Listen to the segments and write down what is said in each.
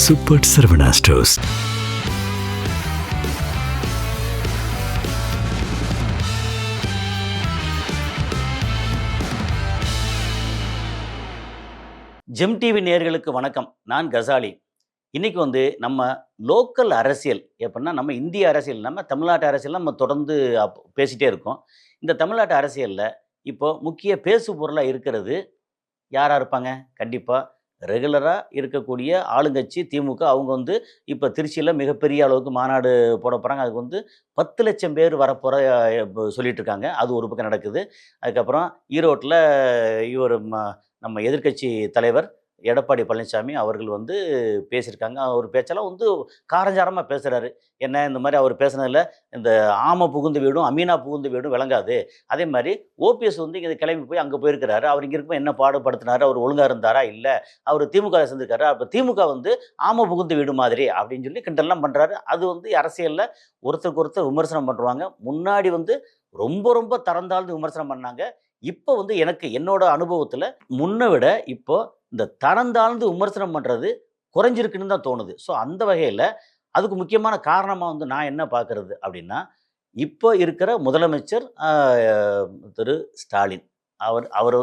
Super Saravana stores. GeM TV நேயர்களுக்கு வணக்கம். நான் கசாலி. இன்னைக்கு நம்ம லோக்கல் அரசியல் எப்படின்னா, நம்ம இந்திய அரசியல், நம்ம தமிழ்நாட்டு அரசியல் நம்ம தொடர்ந்து பேசிட்டே இருக்கோம். இந்த தமிழ்நாட்டு அரசியல்ல இப்போ முக்கிய பேசு பொருளா இருக்கிறது யாரா இருப்பாங்க? கண்டிப்பா ரெகுலரா இருக்கக்கூடிய ஆளுங்கட்சி திமுக. அவங்க இப்ப திருச்சியில மிகப்பெரிய அளவுக்கு மாநாடு போட போறாங்க. அதுக்கு 10,00,000 பேர் வரப்போற சொல்லிட்டு இருக்காங்க. அது ஒரு பக்கம் நடக்குது. அதுக்கப்புறம் ஈரோட்ல இவர் நம்ம எதிர்க்கட்சி தலைவர் எடப்பாடி பழனிசாமி அவர்கள் பேசியிருக்காங்க. அவர் பேச்செல்லாம் காரஞ்சாரமா பேசுறாரு. என்ன இந்த மாரி அவர் பேசுனதுல இந்த ஆம புகுந்த வீடும், அமீனா புகுந்த வீடும் விளங்காது. அதே மாரி ஓபிஎஸ் இங்க கிளம்பி போய் அங்க போயிருக்கிறாரு. அவர் இங்க இருக்கும்போது என்ன பாடுபடுத்தினாரு? அவர் ஒழுங்கா இருந்தாரா? இல்ல. அவர் திமுக சேர்ந்திருக்காரு. அப்ப திமுக ஆம புகுந்த வீடு மாதிரி அப்படின்னு சொல்லி கிண்டல்லாம் பண்றாரு. அது அரசியல்ல ஒருத்தருக்கு ஒருத்தர் விமர்சனம் பண்றாங்க. முன்னாடி ரொம்ப ரொம்ப தரந்தாழ்ந்து விமர்சனம் பண்ணாங்க. இப்போ எனக்கு என்னோட அனுபவத்துல முன்ன விட இப்போ இந்த தரந்தாழ்ந்து விமர்சனம் பண்றது குறைஞ்சிருக்குன்னு தான் தோணுது. ஸோ அந்த வகையில அதுக்கு முக்கியமான காரணமா நான் என்ன பார்க்கறது அப்படின்னா, இப்போ இருக்கிற முதலமைச்சர் திரு ஸ்டாலின். அவர் அவர்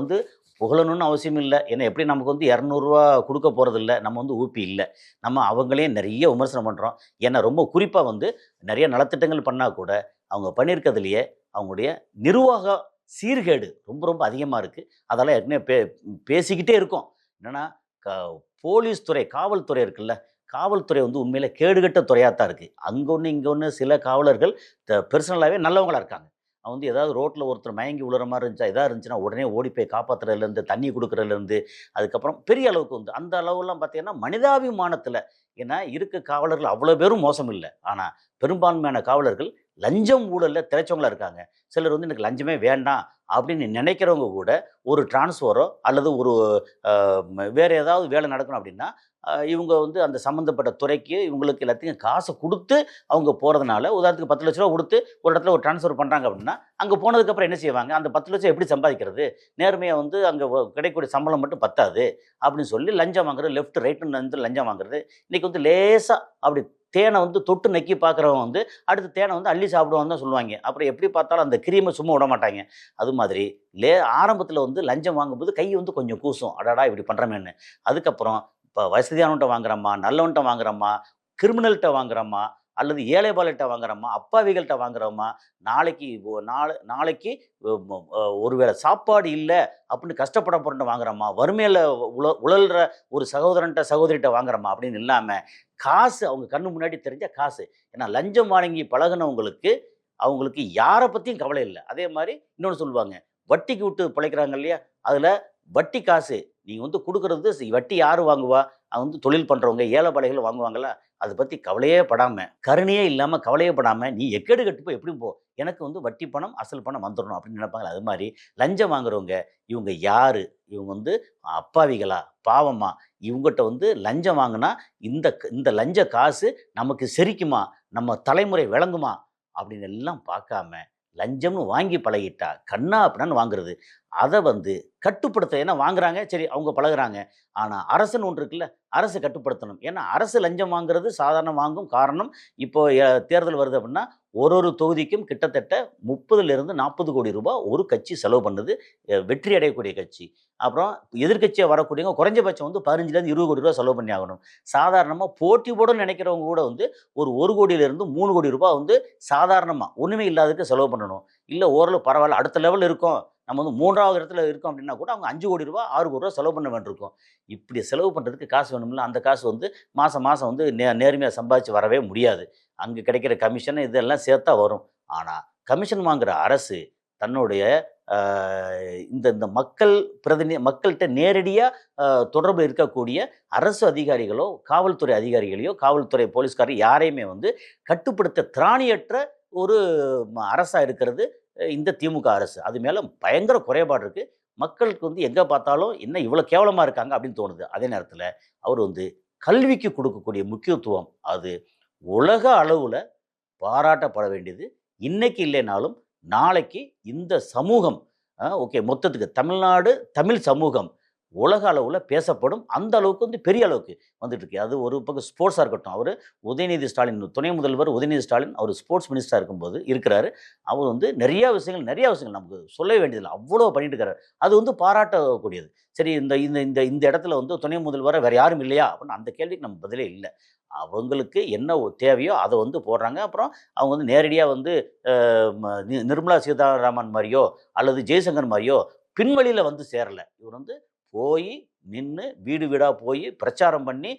புகழணும்னு அவசியம் இல்ல. ஏன்னா எப்படி நமக்கு ரூ. 200 குடுக்க போறதில்ல. நம்ம ஊபி இல்ல. நம்ம அவங்களையும் நெறைய விமர்சனம் பண்றோம். ஏன்னா ரொம்ப குறிப்பா நெறைய நலத்திட்டங்கள் பண்ணா கூட, அவங்க பண்ணியிருக்கிறதுலயே அவங்களுடைய நிர்வாக சீர்கேடு ரொம்ப ரொம்ப அதிகமா இருக்கு. அதெல்லாம் ஏற்கனவே பேசிக்கிட்டே இருக்கோம். என்னன்னா, க போலீஸ் துறை, காவல்துறை இருக்குல்ல, காவல்துறை உண்மையிலே கேடுகெட்ட துறையா தான் இருக்கு. அங்க ஒண்ணு, இங்க ஒண்ணு சில காவலர்கள் பெர்சனலாவே நல்லவங்களா இருக்காங்க. அவன் ஏதாவது ரோட்ல ஒருத்தர் மயங்கி விழுற மாரி இருந்துச்சா, எதா இருந்துச்சுன்னா உடனே ஓடி போய் காப்பாத்துறதுலேருந்து, தண்ணி குடுக்குறதுலேருந்து, அதுக்கப்புறம் பெரிய அளவுக்கு அந்த அளவுலாம் பார்த்தீங்கன்னா, மனிதாபிமானத்தில ஏன்னா இருக்க காவலர்கள் அவ்வளோ பேரும் மோசம் இல்ல. ஆனா பெரும்பான்மையான காவலர்கள் லஞ்சம் ஊழல்ல திளைச்சவங்களா இருக்காங்க. சிலர் எனக்கு லஞ்சமே வேண்டாம் அப்படின்னு நினைக்கிறவங்க கூட ஒரு டிரான்ஸ்ஃபரோ அல்லது ஒரு வேற ஏதாவது வேலை நடக்கணும் அப்படின்னா, இவங்க அந்த சம்மந்தப்பட்ட துறைக்கு இவங்களுக்கு எல்லாத்தையும் காசு குடுத்து அவங்க போறதுனால, உதாரணத்துக்கு ரூ. 10,00,000 குடுத்து ஒரு இடத்துல ஒரு ட்ரான்ஸ்ஃபர் பண்றாங்க அப்படின்னா, அங்க போனதுக்கப்புறம் என்ன செய்வாங்க? அந்த 10,00,000 எப்படி சம்பாதிக்கிறது? நேர்மையா அங்க கிடைக்கக்கூடிய சம்பளம் மட்டும் பத்தாது அப்படின்னு சொல்லி லஞ்சம் வாங்குறது, லெஃப்ட் ரைட்டுன்னு லஞ்சம் வாங்குறது. இன்னைக்கு லேசா அப்படி தேனை தொட்டு நக்கி பார்க்குறவன் அடுத்து தேனை அள்ளி சாப்பிடுவான்னு தான் சொல்லுவாங்க. அப்புறம் எப்படி பார்த்தாலும் அந்த கிரீமை சும்மா விட மாட்டாங்க. அது மாதிரி ஆரம்பத்தில லஞ்சம் வாங்கும்போது கை கொஞ்சம் கூசும். அடடா! இப்படி பண்றோமேன்னு. அதுக்கப்புறம் இப்போ வசதியானவன்ட்ட வாங்குறோமா, நல்லவன்ட்ட வாங்குறோமா, கிரிமினல்ட்ட வாங்குறோமா, அல்லது ஏழைபாளையட்ட வாங்குறோமா, அப்பாவிகள்ட்ட வாங்குறோமா, நாளைக்கு நாளைக்கு ஒருவேளை சாப்பாடு இல்ல அப்படின்னு கஷ்டப்பட போறவன்ட்ட வாங்குறோமா, வறுமையில உழல்ற ஒரு சகோதரன்ட்ட, சகோதரிட்ட வாங்குறோமா அப்படின்னு இல்லாம, காசு அவங்க கண்ணு முன்னாடி தெரிஞ்ச காசு. ஏன்னா லஞ்சம் வாங்கி பழகுனவங்களுக்கு, அவங்களுக்கு யார பத்தியும் கவலை இல்ல. அதே மாரி இன்னொன்னு சொல்லுவாங்க, வட்டிக்கு விட்டு பிழைக்கிறாங்க இல்லையா? அதுல வட்டி காசு நீங்க குடுக்குறது வட்டி யாரு வாங்குவா? தொழில் பண்றவங்க, ஏழைப்பாளைகள் வாங்குவாங்கல்ல. அத பத்தி கவலையே படாம, கருணையே இல்லாம, கவலையே படாம, நீ எக்கேடு கெட்டு போ எப்படி போ. எனக்கு வட்டி பணம், அசல் பணம் வந்துரணும் அப்படின்னு நினைப்பாங்கல்ல. அது மாரி லஞ்சம் வாங்குறவங்க, இவங்க யாரு? இவங்க அப்பாவிகளா? பாவமா? இவங்கட்ட லஞ்சம் வாங்குனா, இந்த இந்த லஞ்ச காசு நமக்கு செரிக்குமா? நம்ம தலைமுறை விளங்குமா? அப்படின்னு எல்லாம் பார்க்காம, லஞ்சம்னு வாங்கி பழகிட்டா, கன்னா பின்னான்னு வாங்குறது. அத கட்டுப்படுத்த ஏன்னா வாங்குறாங்க, சரி அவங்க பழகுறாங்க. ஆனா அரசுன்னு ஒன்று இருக்குல்ல, அரசு கட்டுப்படுத்தணும். ஏன்னா அரசு லஞ்சம் வாங்குறது சாதாரண வாங்கும். காரணம், இப்போ தேர்தல் வருது அப்படின்னா, ஒரு தொகுதிக்கும் கிட்டத்தட்ட 30லிருந்து 40 கோடி ரூபாய் ஒரு கட்சி செலவு பண்ணுது. வெற்றி அடையக்கூடிய கட்சி. அப்புறம் எதிர்க்கட்சியா வரக்கூடியவங்க குறைஞ்சபட்சம் 15லேருந்து 20 கோடி ரூபாய் செலவு பண்ணி ஆகணும். சாதாரணமா போட்டி போடணும்னு நினைக்கிறவங்க கூட ஒரு 1 கோடியிலிருந்து 3 கோடி ரூபாய் சாதாரணமா ஒண்ணுமே இல்லாததுக்கு செலவு பண்ணணும். இல்ல ஓரளவு பரவால்ல, அடுத்த லெவல் இருக்கோம். நம்ம 3வது இடத்துல இருக்கோம் அப்படின்னா கூட அவங்க 5 கோடி ரூபாய், 6 கோடி ரூபாய் செலவு பண்ண வேண்டியிருக்கும். இப்படி செலவு பண்றதுக்கு காசு வேணும்ல. அந்த காசு மாசம் மாசம் நேர்மையா சம்பாதிச்சு வரவே முடியாது. அங்க கிடைக்கிற கமிஷன் இதெல்லாம் சேர்த்தா வரும். ஆனா கமிஷன் வாங்குற அரசு தன்னுடைய அ இந்த இந்த மக்கள்ட்ட நேரடியா தொடர்பு இருக்கக்கூடிய அரசு அதிகாரிகளோ, காவல்துறை அதிகாரிகளையோ, காவல்துறை போலீஸ்காரர் யாரையுமே கட்டுப்படுத்த திராணியற்ற ஒரு அரசா இருக்கிறது இந்த திமுக அரசு. அது மேல பயங்கர குறைபாடு இருக்கு. மக்களுக்கு எங்க பார்த்தாலும் என்ன இவ்வளோ கேவலமா இருக்காங்க அப்படின்னு தோணுது. அதே நேரத்தில அவர் கல்விக்கு கொடுக்கக்கூடிய முக்கியத்துவம் அது உலக அளவுல பாராட்டப்பட வேண்டியது. இன்னைக்கு இல்லைனாலும் நாளைக்கு இந்த சமூகம் ஓகே மொத்தத்துக்கு தமிழ்நாடு, தமிழ் சமூகம் உலக அளவுல பேசப்படும். அந்த அளவுக்கு வந்து பெரிய அளவுக்கு வந்துட்டு இருக்கு. அது ஒரு பக்கம் ஸ்போர்ட்ஸா இருக்கட்டும். அவரு உதயநிதி ஸ்டாலின் துணை முதல்வர் உதயநிதி ஸ்டாலின் அவர் ஸ்போர்ட்ஸ் மினிஸ்டரா இருக்கும்போது இருக்கிறாரு. அவர் வந்து நிறைய விஷயங்கள் நமக்கு சொல்லவே வேண்டியதில்ல. அவ்வளோ பண்ணிட்டு இருக்காரு. அது வந்து பாராட்டக்கூடியது. சரி இந்த இந்த இந்த இந்த இடத்துல வந்து துணை முதல்வரா வேற யாரும் இல்லையா? அப்படின்னு அந்த கேள்விக்கு நம்ம பதிலே இல்ல. அவங்களுக்கு என்ன தேவையோ அத வந்து போடுறாங்க. அப்புறம் அவங்க வந்து நேரடியா வந்து அ ம நிர்மலா சீதாராமன் மாரியோ, அல்லது ஜெய்சங்கர் மாரியோ பின்வழியில வந்து சேரல. இவர் வந்து போயி, நின்னு வீடு வீடா போயி பிரச்சாரம் பண்ணி,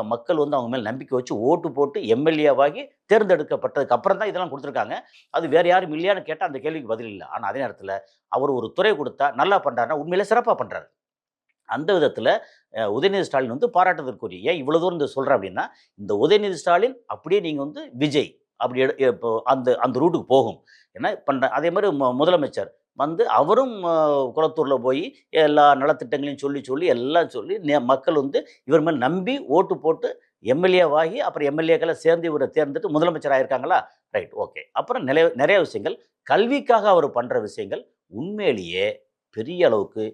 மக்கள் வந்து அவங்க மேல நம்பிக்கை வச்சு ஓட்டு போட்டு எம்.எல்.ஏ.வாகி தேர்ந்தெடுக்கப்பட்டதுக்கு அப்புறம் தான் இதெல்லாம் குடுத்துருக்காங்க. அது வேற யாரும் இல்லையான்னு கேட்டா அந்த கேள்விக்கு பதில் இல்ல. ஆனா அதே நேரத்தில அவர் ஒரு துறை குடுத்தா நல்லா பண்றாருன்னா, உண்மையிலே சிறப்பா பண்றாரு. அந்த விதத்தில உதயநிதி ஸ்டாலின் வந்து பாராட்டுதற்குரிய. ஏன் இவ்வளோ தூரம் இந்த சொல்றேன் அப்டின்னா, இந்த உதயநிதி ஸ்டாலின் அப்படியே நீங்க வந்து விஜய் அப்படி இப்போ அந்த அந்த ரூட்டுக்கு போகும். ஏன்னா பண்ற அதே மாரி முதலமைச்சர் வந்து அவரும் குளத்தூர்ல போய் எல்லா நலத்திட்டங்களையும் சொல்லி, சொல்லி எல்லாம் சொல்லி மக்கள் வந்து இவர் மேல் நம்பி ஓட்டு போட்டு எம்.எல்.ஏ.வாகி அப்புறம் எம்.எல்.ஏக்கள சேர்ந்து இவர தேர்ந்தெடுத்து முதலமைச்சர் ஆயிருக்காங்களா? Right okay. அப்புறம் நெறைய விஷயங்கள் கல்விக்காக அவர் பண்ற விஷயங்கள் உண்மையிலேயே பெரிய அளவுக்கு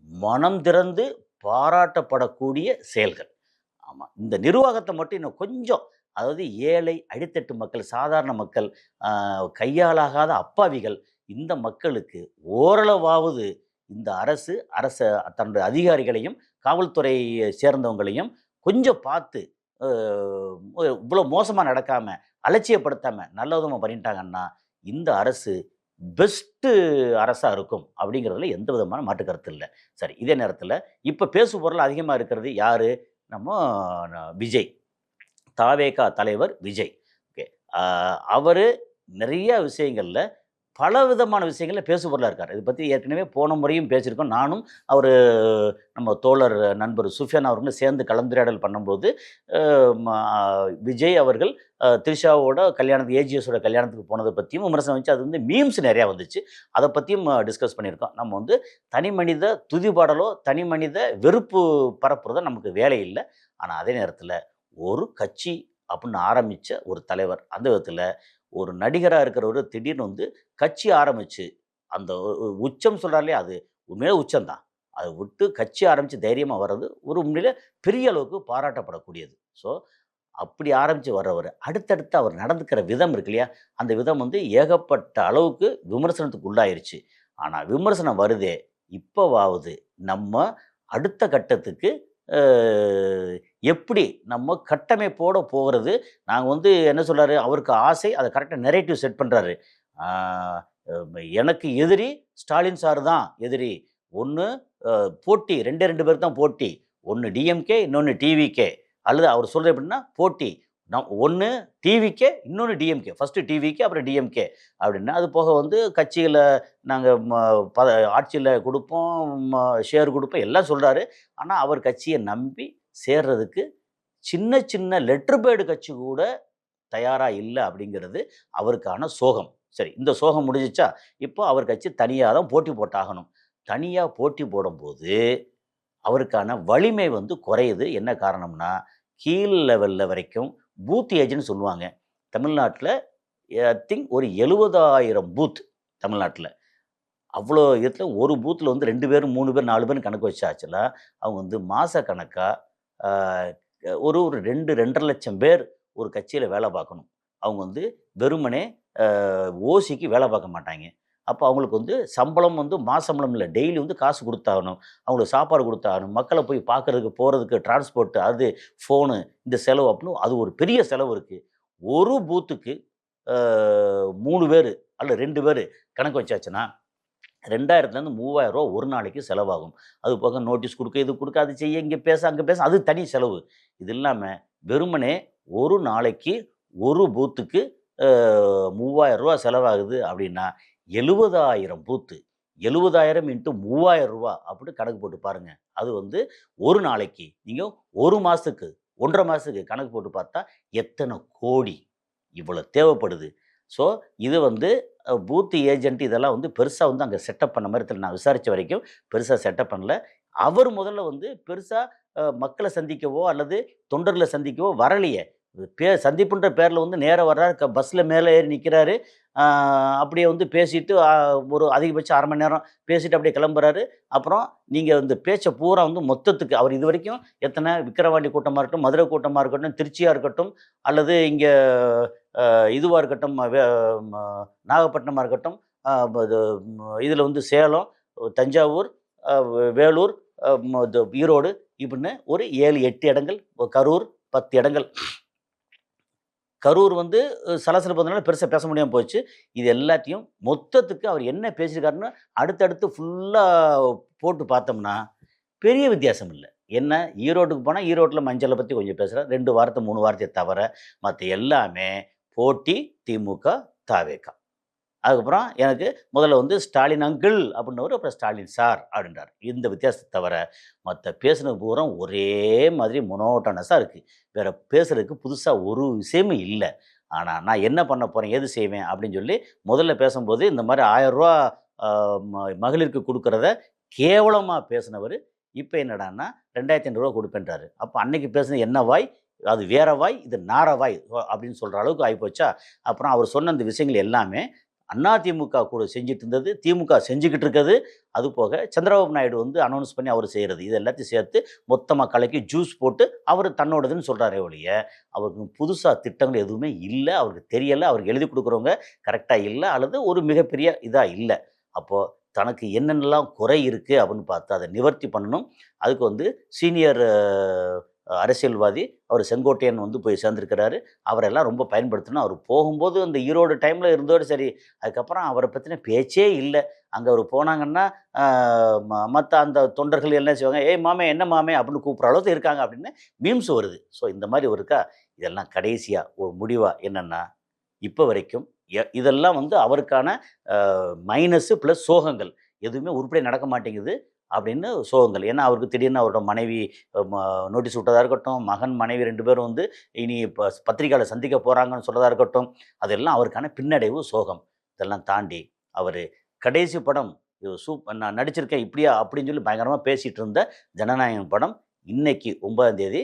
மனம் திறந்து பாராட்டப்படக்கூடிய செயல்கள். ஆமா. இந்த நிர்வாகத்த மட்டும் இன்னும் கொஞ்சம் அதாவது ஏழை, அடித்தட்டு மக்கள், சாதாரண மக்கள், அ கையாலாகாத அப்பாவிகள், இந்த மக்களுக்கு ஓரளவாவது இந்த அரச தன்னுடைய அதிகாரிகளையும், காவல்துறையை சேர்ந்தவங்களையும் கொஞ்சம் பார்த்து, அ இவ்வளோ மோசமா நடக்காம, அலட்சியப்படுத்தாம நல்ல விதமா பண்ணிட்டாங்கன்னா, இந்த அரசு பெஸ்ட்டு அரசா இருக்கும். அப்படிங்கிறதுல எந்த விதமான மாற்று கருத்து இல்ல. சரி, இதே நேரத்தில இப்ப பேசுபொருள் அதிகமா இருக்கிறது யாரு? நம்ம விஜய். தாவேகா தலைவர் விஜய். ஓகே. அ அவரு நிறைய விஷயங்கள்ல பலவிதமான விஷயங்கள்ல பேசுபொருளா இருக்காரு. இத பத்தி ஏற்கனவே போன முறையும் பேசியிருக்கோம். நானும் அவரு நம்ம தோழர் நண்பர் சுஃபியான் அவர்களும் சேர்ந்து கலந்துரையாடல் பண்ணும்போது, அ ம விஜய் அவர்கள் த்ரிஷாவோட கல்யாணத்துக்கு ஏஜிஎஸோட கல்யாணத்துக்கு போனத பத்தியும் விமர்சனம் வந்துச்சு. அது வந்து மீம்ஸ் நெறையா வந்துச்சு. அத பத்தியும் டிஸ்கஸ் பண்ணியிருக்கோம். நம்ம வந்து தனி மனித துதிபாடலோ, தனி மனித வெறுப்பு பரப்புறதோ நமக்கு வேலை இல்ல. ஆனா அதே நேரத்தில ஒரு கட்சி அப்படின்னு ஆரம்பிச்ச ஒரு தலைவர். அந்த விதத்தில ஒரு நடிகரா இருக்கிறவரு திடீர்னு வந்து கட்சி ஆரம்பிச்சு, அந்த உச்சம் சொல்றார் இல்லையா? அது உண்மையிலே உச்சம் தான். அத விட்டு கட்சி ஆரம்பிச்சு தைரியமா வர்றது ஒரு உண்மையிலே பெரிய அளவுக்கு பாராட்டப்படக்கூடியது. ஸோ, அப்படி ஆரம்பிச்சு வர்றவரு, அடுத்தடுத்து அவர் நடந்துக்கிற விதம் இருக்கு இல்லையா? அந்த விதம் வந்து ஏகப்பட்ட அளவுக்கு விமர்சனத்துக்கு உள்ளாயிருச்சு. ஆனா விமர்சனம் வருதே, இப்பவாவது நம்ம அடுத்த கட்டத்துக்கு அ எப்படி நம்ம கட்டமைப்போட போறது? நாங்க வந்து என்ன சொல்றாரு, அவருக்கு ஆசை அத கரெக்ட்டா நரேட்டிவ் செட் பண்றாரு. ஆ எனக்கு எதிரி ஸ்டாலின் சார் தான் எதிரி. ஒண்ணு போட்டி 2 பேருக்கு தான் போட்டி. ஒண்ணு டிஎம்கே, இன்னொன்னு டிவிகே. அல்லது அவர் சொல்றது எப்படின்னா, போட்டி. ஒண்ணு டிவிகே, இன்னொன்னு டிஎம்கே. ஃபர்ஸ்ட்டு டிவிகே, அப்புறம் டிஎம்கே அப்படின்னு. அது போக வந்து கட்சிகள நாங்க ஆட்சியில குடுப்போம், ஷேர் குடுப்போம் எல்லாம் சொல்றாரு. ஆனா, அவர் கட்சிய நம்பி சேர்றதுக்கு சின்ன சின்ன லெட்டர் பேட் கட்சி கூட தயாரா இல்ல அப்படிங்கிறது அவருக்கான சோகம். சரி, இந்த சோகம் முடிஞ்சுச்சா? இப்போ அவர் கட்சி தனியா தான் போட்டி போட்டாகணும். தனியா போட்டி போடும்போது, அவருக்கான வலிமை வந்து குறையுது. என்ன காரணம்னா, கீழ் லெவல்ல வரைக்கும் பூத் ஏஜென்ட்ன்னு சொல்லுவாங்க. தமிழ்நாட்ல திங்க் ஒரு 70,000 பூத் தமிழ்நாட்ல. அவ்வளோ இடத்துல ஒரு பூத்ல வந்து 2 பேர், 3 பேர், 4 பேர்ன்னு கணக்கு வச்சாச்சுன்னா, அவங்க வந்து மாச கணக்கா ஆ ஒரு 2, 2,50,000 பேர் ஒரு கட்சியில வேலை பார்க்கணும். அவங்க வந்து வெறுமனே ஓசிக்கு வேலை பார்க்க மாட்டாய்ங்க. அப்போ அவங்களுக்கு வந்து சம்பளம் வந்து மாசம்பளம் இல்ல. டெய்லி வந்து காசு குடுத்தாகணும். அவங்களுக்கு சாப்பாடு குடுத்தாகணும். மக்கள போய் பார்க்கறதுக்கு, போறதுக்கு டிரான்ஸ்போர்ட் அது, ஃபோனு இந்த செலவு அப்படின்னு அது ஒரு பெரிய செலவு இருக்கு. ஒரு பூத்துக்கு அ 3 பேரு அல்ல 2 பேரு கணக்கு வச்சாச்சுன்னா, ரூ. 2000லேருந்து ரூ. 3000 ஒரு நாளைக்கு செலவாகும். அது போக நோட்டீஸ் குடுக்க, இது குடுக்க, அது செய்ய, இங்க பேச, அங்க பேச அது தனி செலவு. இது இல்லாம வெறுமனே ஒரு நாளைக்கு ஒரு பூத்துக்கு ரூ. 3000 செலவாகுது அப்படின்னா, 70,000 பூத்து. 70,000 இன்டூ ரூ. 3000 அப்படின்னு கணக்கு போட்டு பாருங்க. அது வந்து ஒரு நாளைக்கு நீங்க 1 மாசத்துக்கு 1 1/2 மாசத்துக்கு கணக்கு போட்டு பார்த்தா எத்தன கோடி இவ்வளோ தேவைப்படுது. ஸோ, இது வந்து பூத் ஏஜென்ட் இதெல்லாம் வந்து பெருசா வந்து அங்க செட்டப் பண்ண மாரி தெரியல. நான் விசாரிச்ச வரைக்கும் பெருசா செட்டப் பண்ணல. அவர் முதல்ல வந்து பெருசா மக்கள சந்திக்கவோ, அல்லது தொண்டர்கள சந்திக்கவோ வரலையே. சந்திப்புன்ற பேர்ல வந்து நேரா வர்றாரு, பஸ்ல மேல ஏறி நிக்கிறாரு. அப்படியே வந்து பேசிட்டு ஒரு அதிகபட்சம் 1/2 மணி நேரம் பேசிட்டு அப்படியே கிளம்புறாரு. அப்புறம் நீங்க இந்த பேச்ச பூரா வந்து மொத்தத்துக்கு அவர் இதுவரைக்கும் எத்தனை விக்கிரவாண்டி கூட்டமா இருக்கட்டும், மதுரை கூட்டமா இருக்கட்டும், திருச்சியா இருக்கட்டும், அல்லது இங்க இதுவா இருக்கட்டும், ம நாகப்பட்டினமா இருக்கட்டும், அ இது இதில வந்து சேலம், தஞ்சாவூர், வேலூர், ஈரோடு இப்படின்னு ஒரு 7, 8 இடங்கள், கரூர் 10 இடங்கள். கரூர் வந்து சலசலப்பு வந்தனால பெருசா பேச முடியாம போச்சு. இது எல்லாத்தையும் மொத்தத்துக்கு அவர் என்ன பேசியிருக்காருன்னு அடுத்தடுத்து ஃபுல்லா போட்டு பார்த்தோம்னா, பெரிய வித்தியாசம் இல்ல. என்ன ஈரோட்டுக்கு போனா, ஈரோட்ல மஞ்சள பத்தி கொஞ்சம் பேசுறார். 2 வார்த்தை, 3 வார்த்தைய தவிர, மத்த எல்லாமே போட்டி திமுக, தாவேகா. அதுக்கப்புறம் எனக்கு முதல்ல வந்து ஸ்டாலின் அங்கிள் அப்படின்னவரு, அப்புறம் ஸ்டாலின் சார் அப்படின்றாரு. இந்த வித்தியாசத்த தவிர, மத்த பேசுனது பூரா ஒரே மாதிரி மோனோட்டோனஸா இருக்கு. வேற பேசுறதுக்கு புதுசா ஒரு விஷயமும் இல்ல. ஆனா, நான் என்ன பண்ண போறேன், ஏது செய்வேன் அப்படின்னு சொல்லி முதல்ல பேசும்போது இந்த மாரி ரூ. 1000 அ மகளிருக்கு குடுக்குறத கேவலமா பேசினவரு, இப்ப என்னடான்னா ரூ. 2500 குடுப்பேன்றாரு. அப்ப அன்னைக்கு பேசுனது என்ன வாய், அது வேற வாய், இது நார வாய் அப்படின்னு சொல்ற அளவுக்கு ஆயிப்போச்சா? அப்புறம் அவர் சொன்ன அந்த விஷயங்கள் எல்லாமே அதிமுக கூட செஞ்சுட்டு இருந்தது, திமுக செஞ்சுக்கிட்டு இருக்குது. அதுபோக சந்திரபாபு நாயுடு வந்து அனௌன்ஸ் பண்ணி அவரு செய்றது. இது எல்லாத்தையும் சேர்த்து மொத்தமா கலக்கி ஜூஸ் போட்டு அவரு தன்னோடதுன்னு சொல்றாரே ஒழிய, அவருக்கு புதுசா திட்டங்கள் எதுவுமே இல்ல. அவருக்கு தெரியல. அவருக்கு எழுதிக் குடுக்குறவங்க கரெக்ட்டா இல்ல. அல்லது ஒரு மிகப்பெரிய இதா இல்ல. அப்போ தனக்கு என்னென்னலாம் குறை இருக்கு அப்படின்னு பார்த்து அத நிவர்த்தி பண்ணணும். அதுக்கு வந்து சீனியர் அரசியல்வாதி அவர் செங்கோட்டையன் வந்து போய் சேர்ந்திருக்கிறாரு. அவரெல்லாம் ரொம்ப பயன்படுத்தணும். அவரு போகும்போது அந்த ஈரோடு டைம்ல இருந்தோட சரி. அதுக்கப்புறம் அவர பத்தின பேச்சே இல்ல. அங்க அவரு போனாங்கன்னா, அ மத்த அந்த தொண்டர்கள் என்ன செய்வாங்க, "ஏய் மாமே, என்ன மாமே" அப்படின்னு கூப்பிடுற அளவுக்கு இருக்காங்க அப்படின்னு மீம்ஸ் வருது. ஸோ இந்த மாரி இருக்கா, இதெல்லாம் கடைசியா ஒரு முடிவா என்னன்னா, இப்ப வரைக்கும் இதெல்லாம் வந்து அவருக்கான மைனஸு பிளஸ் சோகங்கள். எதுவுமே உருப்படியா நடக்க மாட்டேங்குது அப்படின்னு சோகங்கள். ஏன்னா, அவருக்கு திடீர்னு அவரோட மனைவி நோட்டீஸ் விட்டதா இருக்கட்டும், மகன், மனைவி 2 பேரும் வந்து இனி பத்திரிக்கையாளர சந்திக்க போறாங்கன்னு சொல்றதா இருக்கட்டும், அதெல்லாம் அவருக்கான பின்னடைவு, சோகம். இதெல்லாம் தாண்டி அவரு கடைசி படம் நான் நடிச்சிருக்கேன் இப்படியா அப்படின்னு சொல்லி பயங்கரமா பேசிட்டு இருந்த ஜனநாயகன் படம் இன்னைக்கு 9ஆம் தேதி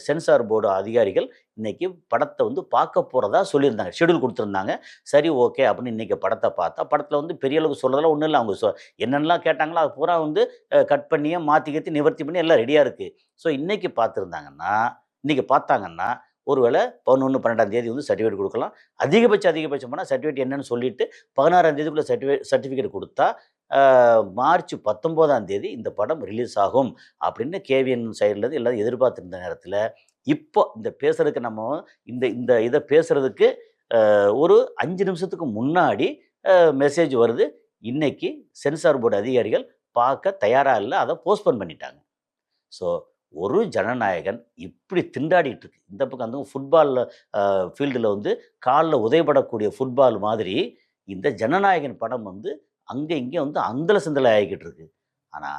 சென்சார் போர்டு அதிகாரிகள் இன்னைக்கு படத்த வந்து பார்க்க போறதா சொல்லியிருந்தாங்க. ஷெட்யூல் குடுத்துருந்தாங்க. சரி, ஓகே அப்படின்னு இன்னைக்கு படத்த பார்த்தா, படத்துல வந்து பெரிய அளவுக்கு சொல்றதெல்லாம் ஒண்ணும் இல்ல. அவங்க என்னென்னலாம் கேட்டாங்களோ அது பூரா வந்து கட் பண்ணியே மாத்தி கீத்தி நிவர்த்தி பண்ணி எல்லாம் ரெடியா இருக்கு. ஸோ இன்னைக்கு பார்த்தாங்கன்னா, ஒருவேளை 11, 12ஆம் தேதி வந்து சர்டிஃபிகேட் குடுக்கலாம். அதிகபட்சம் போனா சர்டிஃபிகேட் என்னன்னு சொல்லிட்டு 16ஆம் தேதிக்குள்ள சர்டிஃபிகேட் குடுத்தா, மார்ச் 19ஆம் தேதி இந்த படம் ரிலீஸ் ஆகும் அப்படின்னு கேவிஎன் சைட்லேருந்து எல்லாரும் எதிர்பார்த்திருந்த நேரத்தில, இப்போ இந்த பேசுறதுக்கு நம்ம இந்த இந்த இத பேசுறதுக்கு ஒரு 5 நிமிஷத்துக்கு முன்னாடி மெசேஜ் வருது. இன்னைக்கு சென்சார் போர்டு அதிகாரிகள் பார்க்க தயாரா இல்ல. அத போஸ்ட்போன் பண்ணிட்டாங்க. ஸோ ஒரு ஜனநாயகன் இப்படி திண்டாடிட்டு இருக்கு. இந்த பக்கம் அந்த ஃபுட்பால்ல ஃபீல்டுல வந்து கால்ல உதைபடக்கூடிய ஃபுட்பால் மாதிரி இந்த ஜனநாயகன் படம் வந்து அங்க இங்க வந்து அந்தல சந்தல ஆகிக்கிட்டு இருக்கு. ஆனா,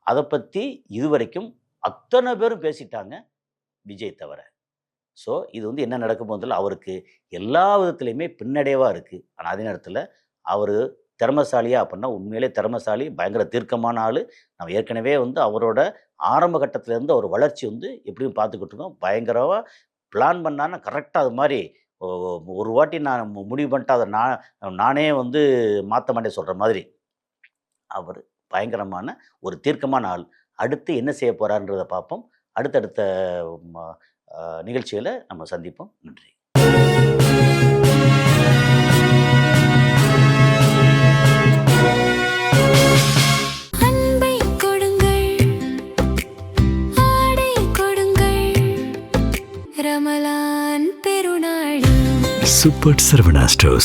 அத பத்தி இதுவரைக்கும் அத்தன பேரும் பேசிட்டாங்க, விஜய் தவிர. ஸோ இது வந்து என்ன நடக்க போகுதுல, அவருக்கு எல்லா விதத்திலயுமே பின்னடைவா இருக்கு. ஆனா, அதே நேரத்தில அவரு திறமைசாலியா அப்படின்னா உண்மையிலே திறமைசாலி, பயங்கர தீர்க்கமான ஆளு. நம்ம ஏற்கனவே வந்து அவரோட ஆரம்ப கட்டத்திலேருந்து அவர் வளர்ச்சி வந்து எப்படியும் பார்த்துக்கிட்டு இருக்கோம். பயங்கரமா பிளான் பண்ணான்னா கரெக்ட்டா அது மாரி ஒ ஒரு வாட்டி நான் முடிவு பண்ணிட்டா அத நானே வந்து மாத்த மாட்டேன்னு சொல்ற மாதிரி, அவரு பயங்கரமான ஒரு தீர்க்கமான ஆள். அடுத்து என்ன செய்ய போறார்ன்றத பார்ப்போம். அடுத்தடுத்த ம நிகழ்ச்சியில நம்ம சந்திப்போம். நன்றி. Super Saravana stores,